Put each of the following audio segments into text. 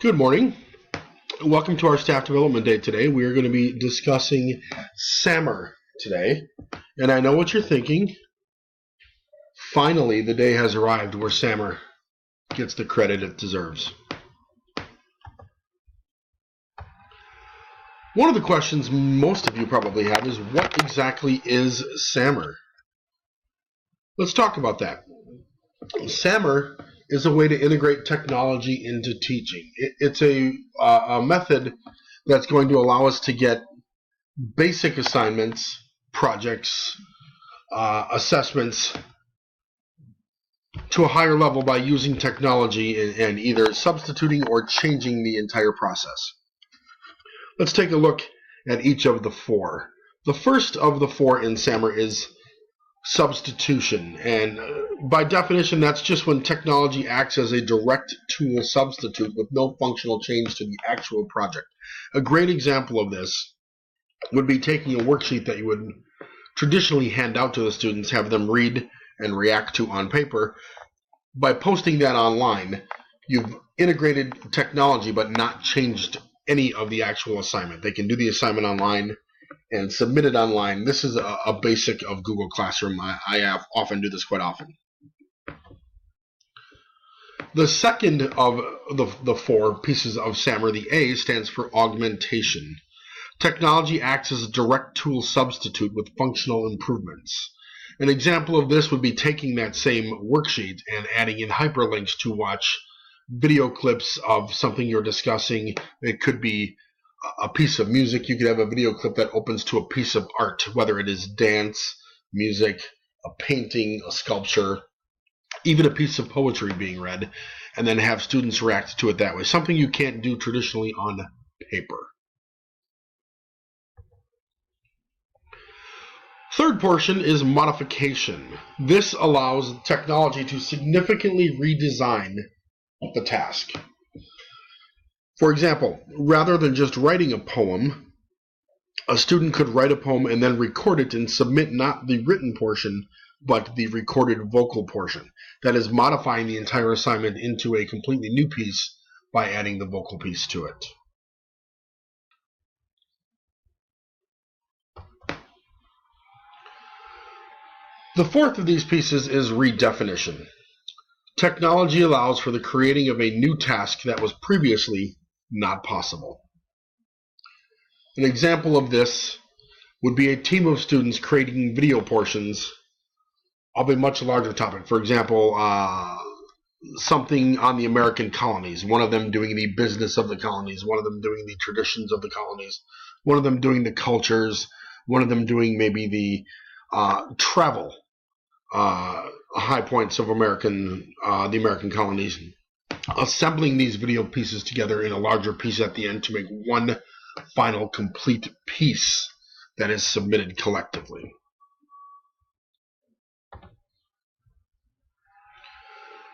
Good morning. Welcome to our staff development day today. We are going to be discussing SAMR today. And I know what you're thinking. Finally, the day has arrived where SAMR gets the credit it deserves. One of the questions most of you probably have is, what exactly is SAMR? Let's talk about that. SAMR is a way to integrate technology into teaching. It's a method that's going to allow us to get basic assignments, projects, assessments to a higher level by using technology and either substituting or changing the entire process. Let's take a look at each of the four. The first of the four in SAMR is substitution, and by definition that's just when technology acts as a direct tool substitute with no functional change to the actual project. A great example of this would be taking a worksheet that you would traditionally hand out to the students, have them read and react to on paper. By posting that online, you've integrated technology but not changed any of the actual assignment. They can do the assignment online and submit it online. This is a basic of Google Classroom. I often do this quite often. The second of the four pieces of SAMR, the A, stands for augmentation. Technology acts as a direct tool substitute with functional improvements. An example of this would be taking that same worksheet and adding in hyperlinks to watch video clips of something you're discussing. It could be a piece of music. You could have a video clip that opens to a piece of art, whether it is dance, music, a painting, a sculpture, even a piece of poetry being read, and then have students react to it that way. Something you can't do traditionally on paper. Third portion is modification. This allows technology to significantly redesign the task. For example, rather than just writing a poem, a student could write a poem and then record it and submit not the written portion, but the recorded vocal portion. That is modifying the entire assignment into a completely new piece by adding the vocal piece to it. The fourth of these pieces is redefinition. Technology allows for the creating of a new task that was previously not possible. An example of this would be a team of students creating video portions of a much larger topic. For example, something on the American colonies, one of them doing the business of the colonies, one of them doing the traditions of the colonies, one of them doing the cultures, one of them doing maybe the travel high points of the American colonies. Assembling these video pieces together in a larger piece at the end to make one final complete piece that is submitted collectively.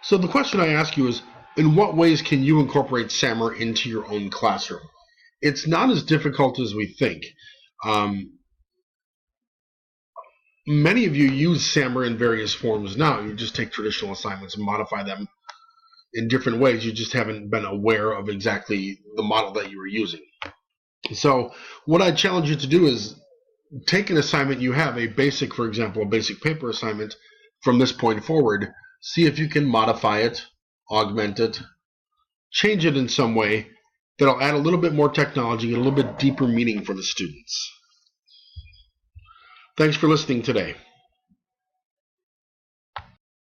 So the question I ask you is, in what ways can you incorporate SAMR into your own classroom? It's not as difficult as we think. Many of you use SAMR in various forms now. You just take traditional assignments and modify them in different ways. You just haven't been aware of exactly the model that you were using. So what I challenge you to do is take an assignment you have, a basic, for example, a basic paper assignment from this point forward. See if you can modify it, augment it, change it in some way that'll add a little bit more technology and a little bit deeper meaning for the students. Thanks for listening today.